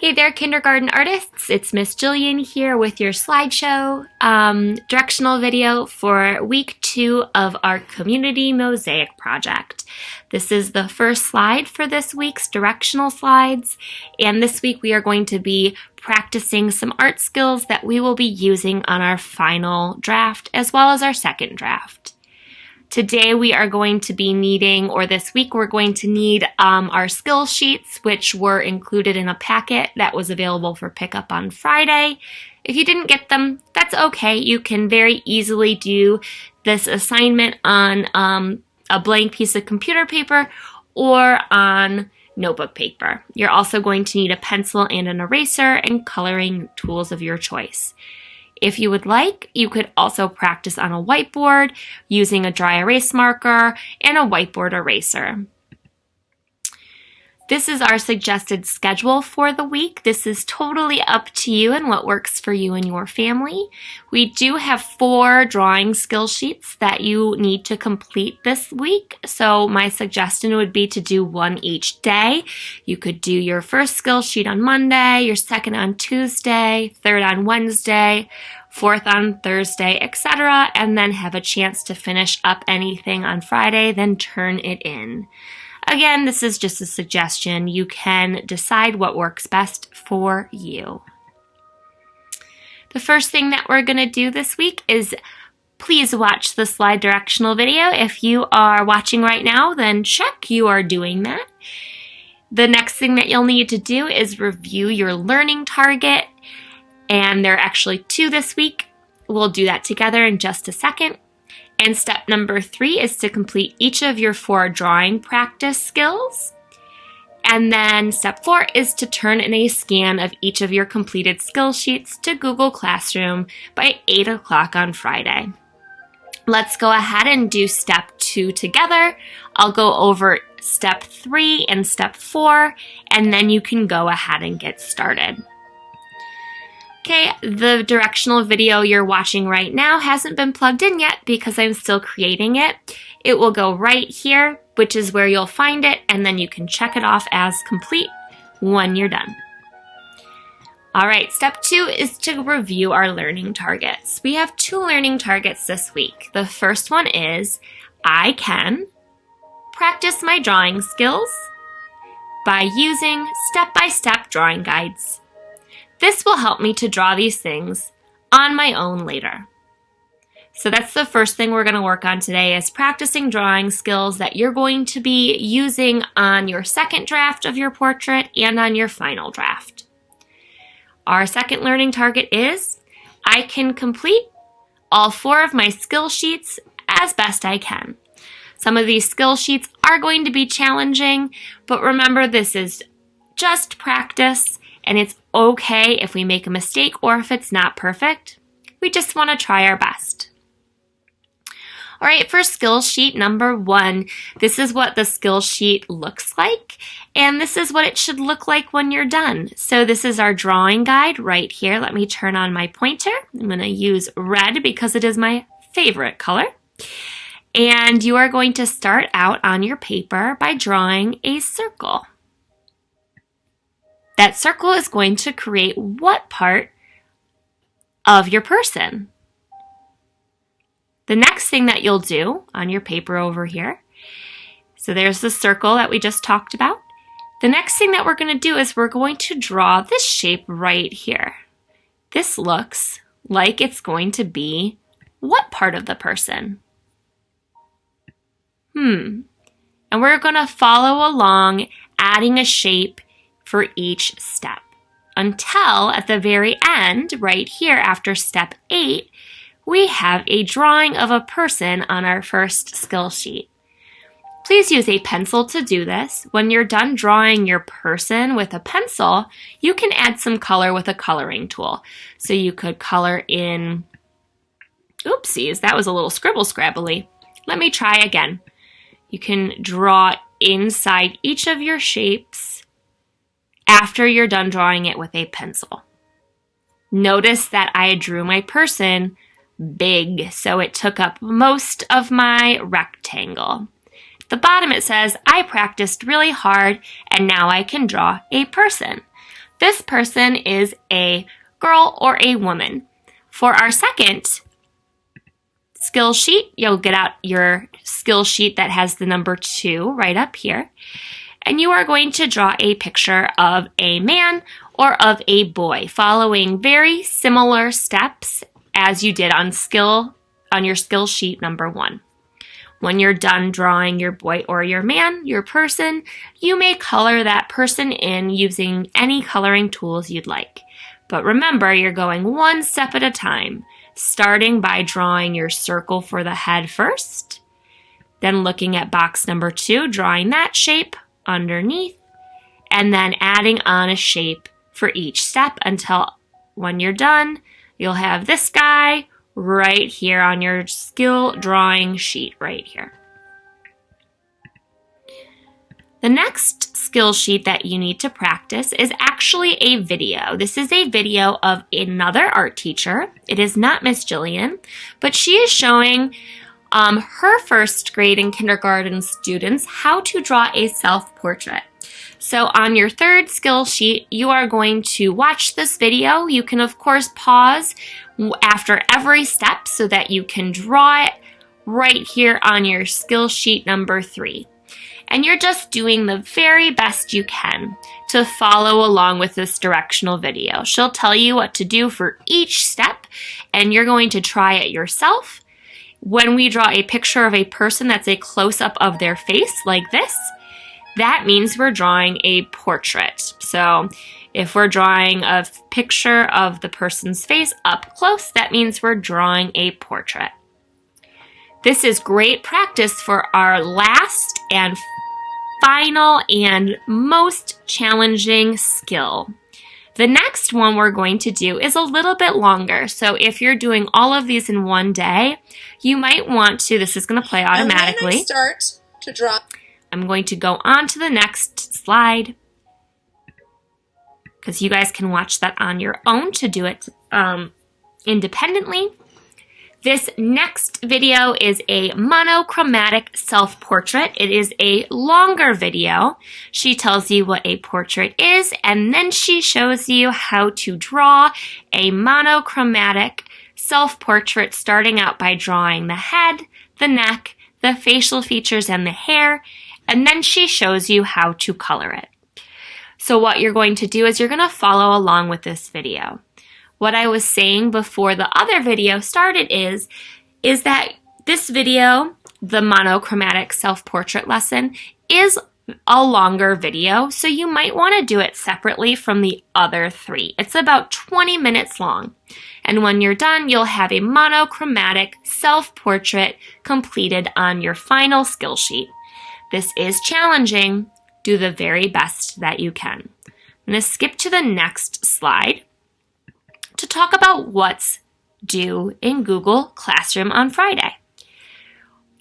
Hey there, kindergarten artists. It's Miss Jillian here with your slideshow directional video for week 2 of our Community Mosaic project. This is the first slide for this week's directional slides, and this week we are going to be practicing some art skills that we will be using on our final draft as well as our second draft. Today we are going to be needing, or this week we're going to need our skill sheets, which were included in a packet that was available for pickup on Friday. If you didn't get them, that's okay. You can very easily do this assignment on a blank piece of computer paper or on notebook paper. You're also going to need a pencil and an eraser and coloring tools of your choice. If you would like, you could also practice on a whiteboard using a dry erase marker and a whiteboard eraser. This is our suggested schedule for the week. This is totally up to you and what works for you and your family. We do have 4 drawing skill sheets that you need to complete this week. So my suggestion would be to do 1 each day. You could do your first skill sheet on Monday, your second on Tuesday, third on Wednesday, fourth on Thursday, etc., and then have a chance to finish up anything on Friday, then turn it in. Again, this is just a suggestion. You can decide what works best for you. The first thing that we're going to do this week is please watch the slide directional video. If you are watching right now, then check you are doing that. The next thing that you'll need to do is review your learning target, and there are actually 2 this week. We'll do that together in just a second. And step number 3 is to complete each of your 4 drawing practice skills. And then step 4 is to turn in a scan of each of your completed skill sheets to Google Classroom by 8 o'clock on Friday. Let's go ahead and do step 2 together. I'll go over step 3 and step 4, and then you can go ahead and get started. Okay, the directional video you're watching right now hasn't been plugged in yet because I'm still creating it. It will go right here, which is where you'll find it, and then you can check it off as complete when you're done. All right, step 2 is to review our learning targets. We have 2 learning targets this week. The first one is, I can practice my drawing skills by using step-by-step drawing guides. This will help me to draw these things on my own later. So that's the first thing we're going to work on today, is practicing drawing skills that you're going to be using on your second draft of your portrait and on your final draft. Our second learning target is, I can complete all 4 of my skill sheets as best I can. Some of these skill sheets are going to be challenging, but remember, this is just practice, and it's okay if we make a mistake or if it's not perfect. We just want to try our best. All right, for skill sheet number 1, this is what the skill sheet looks like, and this is what it should look like when you're done. So this is our drawing guide right here. Let me turn on my pointer. I'm going to use red because it is my favorite color. And you are going to start out on your paper by drawing a circle. That circle is going to create what part of your person? The next thing that you'll do on your paper over here, so there's the circle that we just talked about. The next thing that we're going to do is we're going to draw this shape right here. This looks like it's going to be what part of the person? And we're going to follow along, adding a shape for each step until at the very end, right here after step 8, we have a drawing of a person on our first skill sheet. Please use a pencil to do this. When you're done drawing your person with a pencil, you can add some color with a coloring tool. So you could color in, oopsies, that was a little scribble-scrabbly. Let me try again. You can draw inside each of your shapes after you're done drawing it with a pencil. Notice that I drew my person big, so it took up most of my rectangle. At the bottom it says, I practiced really hard and now I can draw a person. this person is a girl or a woman. For our second skill sheet, you'll get out your skill sheet that has the number 2 right up here. And you are going to draw a picture of a man or of a boy, following very similar steps as you did on your skill sheet number 1. When you're done drawing your boy or your man, your person, you may color that person in using any coloring tools you'd like. But remember, you're going one step at a time, starting by drawing your circle for the head first, then looking at box number 2, drawing that shape underneath, and then adding on a shape for each step until when you're done, you'll have this guy right here on your skill drawing sheet right here. The next skill sheet that you need to practice is actually a video. This is a video of another art teacher. It is not Miss Jillian, but she is showing her first grade and kindergarten students how to draw a self-portrait. So on your third skill sheet, you are going to watch this video. You can, of course, pause after every step so that you can draw it right here on your skill sheet number 3. And you're just doing the very best you can to follow along with this directional video. She'll tell you what to do for each step, and you're going to try it yourself. When we draw a picture of a person that's a close-up of their face like this, that means we're drawing a portrait. So if we're drawing a picture of the person's face up close, that means we're drawing a portrait. This is great practice for our last and final and most challenging skill. The next one we're going to do is a little bit longer. So if you're doing all of these in one day, you might want to, this is going to play automatically. And when I start to draw, I'm going to go on to the next slide because you guys can watch that on your own to do it independently. This next video is a monochromatic self-portrait. It is a longer video. She tells you what a portrait is, and then she shows you how to draw a monochromatic self-portrait, starting out by drawing the head, the neck, the facial features, and the hair, and then she shows you how to color it. So what you're going to do is you're going to follow along with this video. What I was saying before the other video started is that this video, the monochromatic self-portrait lesson, is a longer video, so you might want to do it separately from the other 3. It's about 20 minutes long. And when you're done, you'll have a monochromatic self-portrait completed on your final skill sheet. This is challenging. Do the very best that you can. I'm going to skip to the next slide to talk about what's due in Google Classroom on Friday.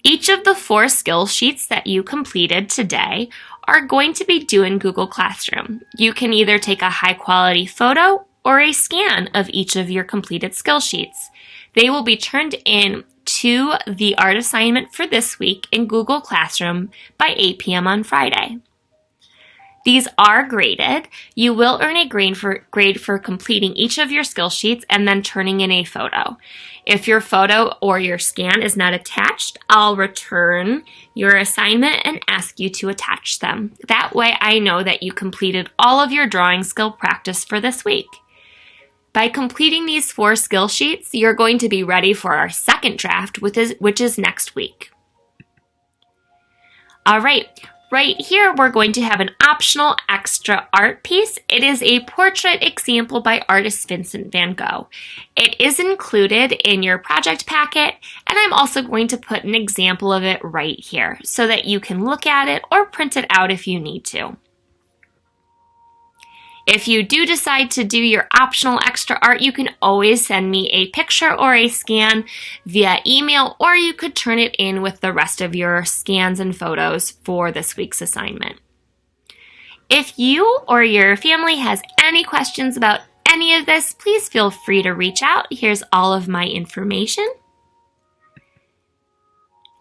Each of the 4 skill sheets that you completed today are going to be due in Google Classroom. You can either take a high-quality photo or a scan of each of your completed skill sheets. They will be turned in to the art assignment for this week in Google Classroom by 8 p.m. on Friday. These are graded. You will earn a grade for completing each of your skill sheets and then turning in a photo. If your photo or your scan is not attached, I'll return your assignment and ask you to attach them. That way I know that you completed all of your drawing skill practice for this week. By completing these 4 skill sheets, you're going to be ready for our second draft, which is next week. All right. Right here, we're going to have an optional extra art piece. It is a portrait example by artist Vincent van Gogh. It is included in your project packet, and I'm also going to put an example of it right here so that you can look at it or print it out if you need to. If you do decide to do your optional extra art, you can always send me a picture or a scan via email, or you could turn it in with the rest of your scans and photos for this week's assignment. If you or your family has any questions about any of this, please feel free to reach out. Here's all of my information.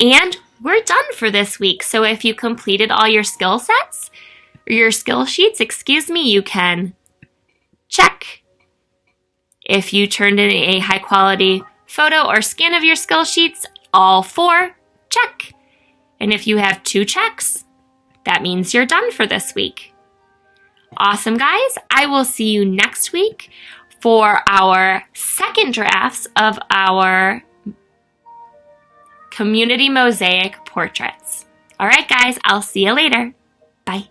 And we're done for this week. So if you completed all your skill sheets, you can check. If you turned in a high quality photo or scan of your skill sheets, all 4, check. And if you have 2 checks, that means you're done for this week. Awesome, guys. I will see you next week for our second drafts of our Community Mosaic portraits. All right, guys, I'll see you later. Bye.